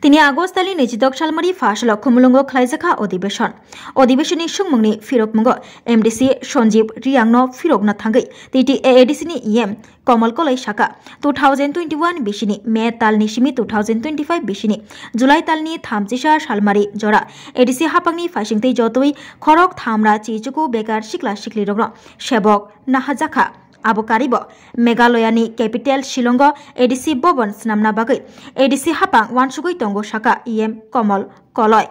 তিনি আগস্টাलनि 22 सालमारि फास लक्षमुलुंग खलाइजाखा अधिवेशननि सुंमुंनि फिरकमुंग MDC Sanjeev रियांगनो फिरकना थांगै TT एडीसीनि EM कमल कलई शाखा 2021 बिसिनि मे तालनि सिमि 2025 बिसिनि जुलाई तालनि 34 सालमारि जरा एडीसी हापांनि फाइसिंतै जतोई खरक थामरा चिचुकु बेकार सिक्ला सिक्ली रग्न सेबक नाहाजाखा आबकारिब मेघालयानि कैपिटल शिलंग एडीसी भवन स्नामना बागै एडीसी हापां वानसुगै तंगो शाखा ईएम कमल कलय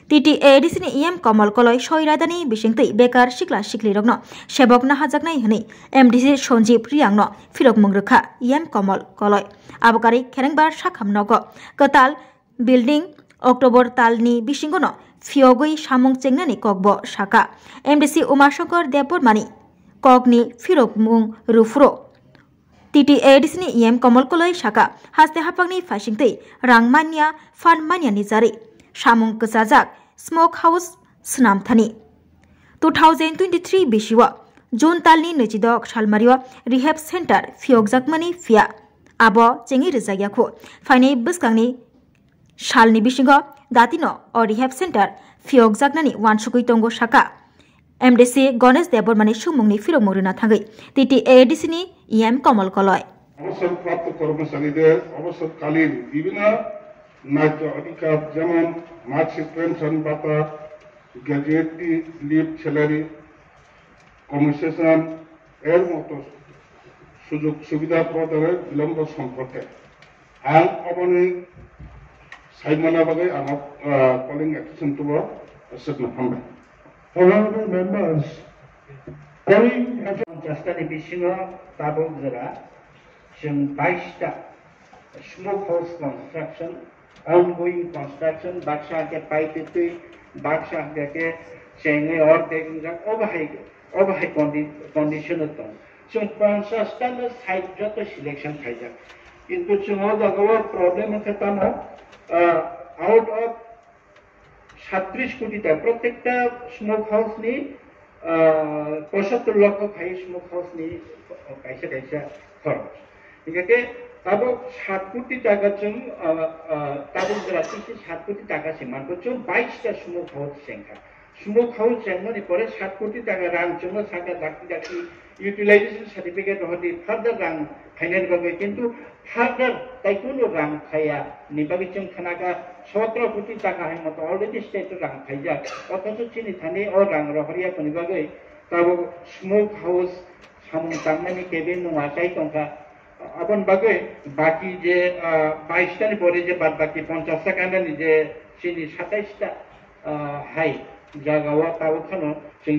टीटी एडीसीनि ईएम कमल कलय सयरादानि बिसिंतै बेकार सिक्ला सिक्ली रग्न सेबक नाहाजाकनाय हनै एमडीसी सञ्जीव रियांगनो फिरक मुंग्रखा ईएम कमल कलय आबकारि खेरेंबार साखामनग कताल बिल्डिं अक्टोबर तालनि बिसिंगनो फियगै सामुं चेंनानि ककब शाखा एमडीसी उमाशंकर देवबर्मानि कगनि फिरक मुं रुफ्रो टीटी एडीसीनि ईएम कमल कलय शाखा हास्ते हापांनि फाइसिंतै रांमानिया फानमानियानि जारै सामुं गोसाजाक स्मोक हाउस स्नामथानि 2023 बिसिवा जून तालनि 22 सालमारिया रिहेब सेन्टार फियगजाकमानि फिया आबो चेंगि रिजायाखु फाइनै बस्कांनि सालनि बिसिंग दातिनो अ रिहेब सेन्टार फियगजाकनानि वानसुगै तंगो शाखा एमडीसी गणेश देवबर्मानि सुमुंनि फिरमुरुना थांगै टीटी एडीसीनि ईएम कमल कलय অবসরপ্রাপ্ত কর্মচারীদের অবসরকালীন বিভিন্ন ন্যায্য অধিকার যেমন মাসিক পেনশন ভাতা গ্র্যাজুয়েটি লিভ স্যালারি কমিউনিকেশন এর মতো সুযোগ সুবিধা প্রদানের বিলম্ব সম্পর্কে আইন অবনী সাইমানা বাগে আমার কলিং অ্যাকশন টু সেটনা হামবাই Honorable members, calling Justani Bishinga Tabuk Zara, Shim Baishta, Smoke House Construction, ongoing construction, Bakshake Paititi, Bakshake, Chenge or taking overhigh condition of them. So, standard site just selection hijack. Into Chumoda problem of the Tamo out of 37 কোটি টাকা প্রত্যেকটা smoke house নি 75 লক্ষ খাই smoke house নি কাইসা খরচ ঠিক আছে তারপর 7 কোটি টাকা চুম তারপর রাত্রি 7 কোটি টাকা সীমান্ত চুম 22টা স্মোক হাউস সংখ্যা স্মোক হাউস সংখ্যা পরে 7 কোটি টাকা রাং চুম সাকা ডাকি ইউটিলাইজেশন সার্টিফিকেট হতে ফার্দার রাং ফাইনাল করবে কিন্তু ফার্দার তাই কোনো রাং খাইয়া নিবাগি চুম খানাকা 17 কোটি টাকা হয় মতো অলরেডি স্টেট রাং খাইজা অথচ চিনি থানে ও রাং রহরিয়া নিবাগি তারপর স্মোক হাউস সামুং তাংনানি কেবিন নয়া চাই টঙ্কা আপন বাগে বাকি যে 22টার পরে যে বাদ বাকি 50 টাকানি যে চিনি 27টা হাই জায়গাওয়া তাও খানো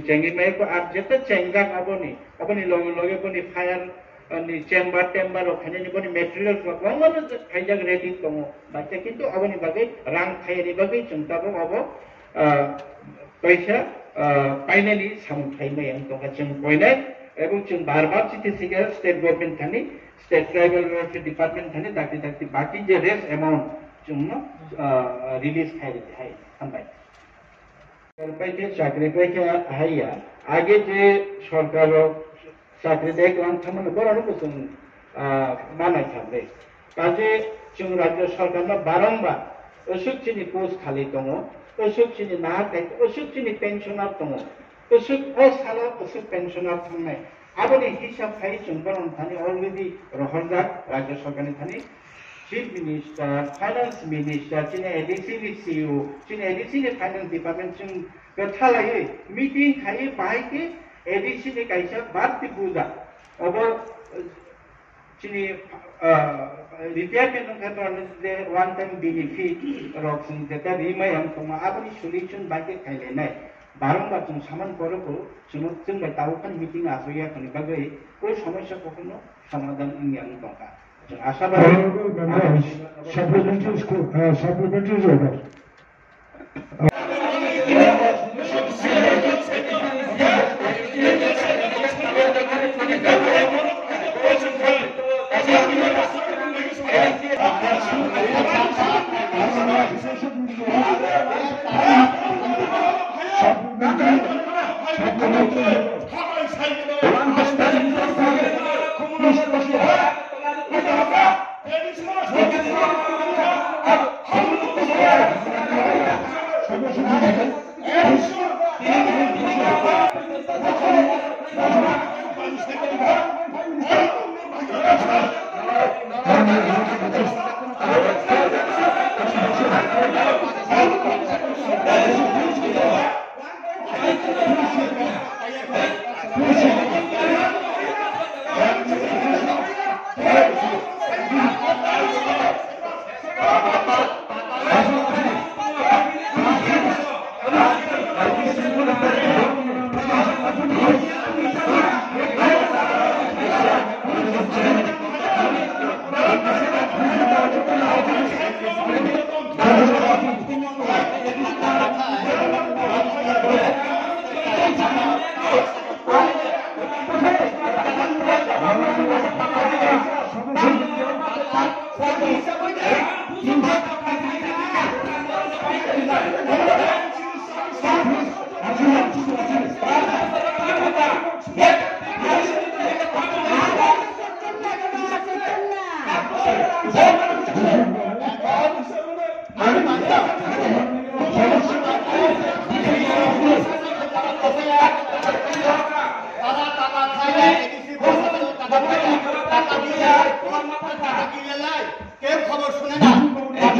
চেঙ্গি মাইকো আর যেটা চেঙ্গা আবনি আপনি লগে লগে বনি ফায়ার नि चेम्बर ओखाने नि बनि मेटेरियल गंगनो फाइजाक रेडी दङ बाच्चा किन्तु अबनि बागै रां फायनि बागै चिन्ताबो अब पैसा फाइनाली सामथाइमै आं दङ जों बयले एबं जों बार-बार चिठी सिगे स्टेट गभर्नमेन्ट थानि स्टेट ट्राइबल वेलफेयर डिपार्टमेन्ट थानि दाखि बाकी जे रेस अमाउन्ट जों रिलीज खाइ हामबाय पैके चाकरी पैके हाइया आगे जे सरकार चाकरी देखलां थामनो बरानो कुसुम मानाय थाबे काजे जों राज्य सरकारनो बारंबार असुकचिनि पोस्ट खालि दङ असुकचिनि ना असुकचिनि पेन्सनार दङ असुक असाला असुक पेन्सनार थांनाय आबनि हिसाब खाइ जों बरन थानि अलरेडी रहरजा राज्य सरकारनि थानि चीफ मिनिस्टर फाइनेंस मिनिस्टर चिने एडीसी सीईओ चिने एडीसी फाइनेंस डिपार्टमेंट जों गथालायै मीटिंग खाइ बाहायके एडीसी ने कैसा भारतीय पूजा अब चिनी रिटायरमेंट खातर वन टाइम बेनिफिट रक्सिन जेता रिमाय हम तमा आबनि सल्युशन बाके खाइलेनाय बारंबार जों सामान करको जों दाउखान मीटिंग आसया खनि बागै कोई समस्या कखनो समाधान इंगियान दंका जों आशाबादी supplementary order Supplementary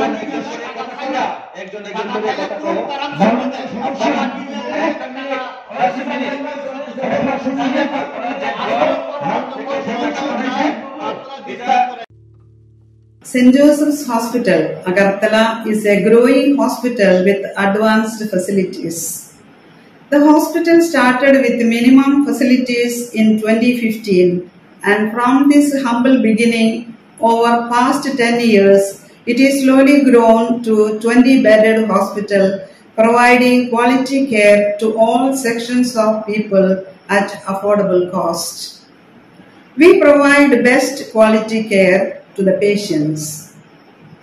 St. Joseph's Hospital, Agartala, is a growing hospital with advanced facilities. The hospital started with minimum facilities in 2015, and from this humble beginning, over past 10 years, it is slowly grown to 20-bedded hospital, providing quality care to all sections of people at affordable cost. We provide best quality care to the patients.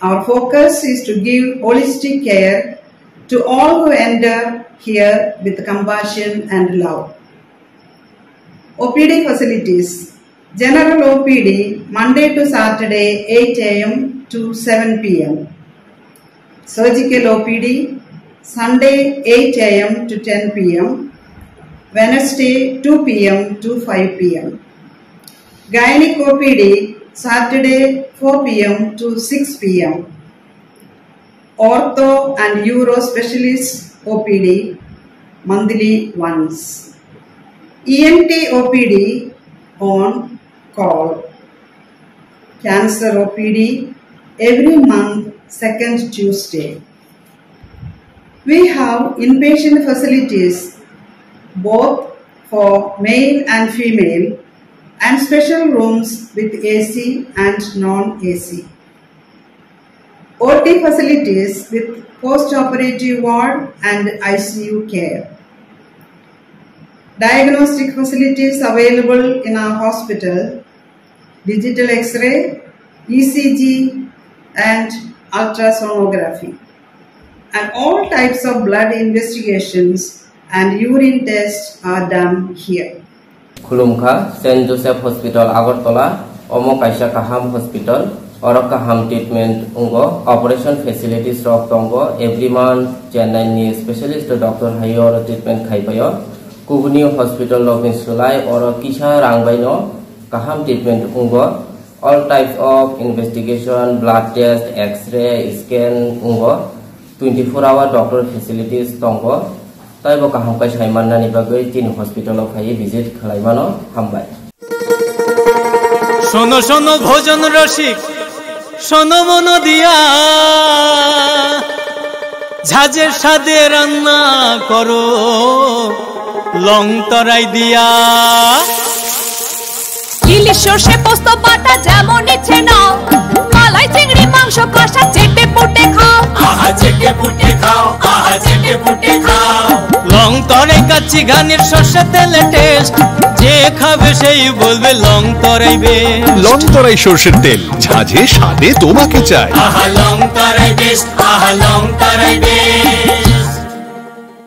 Our focus is to give holistic care to all who enter here with compassion and love. OPD facilities. General OPD Monday to Saturday 8 a.m. to 7 p.m. Surgical OPD Sunday 8 a.m. to 10 p.m. Wednesday 2 p.m. to 5 p.m. Gynec OPD Saturday 4 p.m. to 6 p.m. Ortho and Uro Specialist OPD monthly once. ENT OPD on call. Cancer OPD every month, second Tuesday. We have inpatient facilities both for male and female, and special rooms with AC and non-AC. OT facilities with post-operative ward and ICU care. Diagnostic facilities available in our hospital: digital X-ray, ECG and ultrasonography, and all types of blood investigations and urine tests are done here. Khulumkha St. Joseph Hospital Agartala Omo Kaisa Kaham Hospital Oro Kaham treatment ungo operation facilities rok tongo every month Chennai ni specialist doctor hayo treatment khaipayo Kubuni Hospital Login Sulai Oro Kisha Rangbaino Kaham treatment ungo all types of investigation, blood test, X-ray, scan ungo 24-hour doctor facilities tongo Taibo kaham kai saimanna ni bagai tin hospital of khai visit khalaimano hambai Sono sono bhojan rashik sono mono dia jhajer sade ranna koro long tarai dia ইলিশ সর্ষে পোস্ত বাটা যেমন ইচ্ছে নাও মালাই চিংড়ি মাংস কষা চেটে পুটে খাও আহা চেটে পুটে খাও আহা চেটে পুটে খাও লং তরাই কাচ্চি ঘানির সর্ষে তেলে টেস্ট যে খাবে সেই বলবে লং তরাই বেশ লং তরাই সর্ষের তেল ঝাঁঝে স্বাদে তোমাকে চাই আহা লং তরাই বেশ আহা লং তরাই বেশ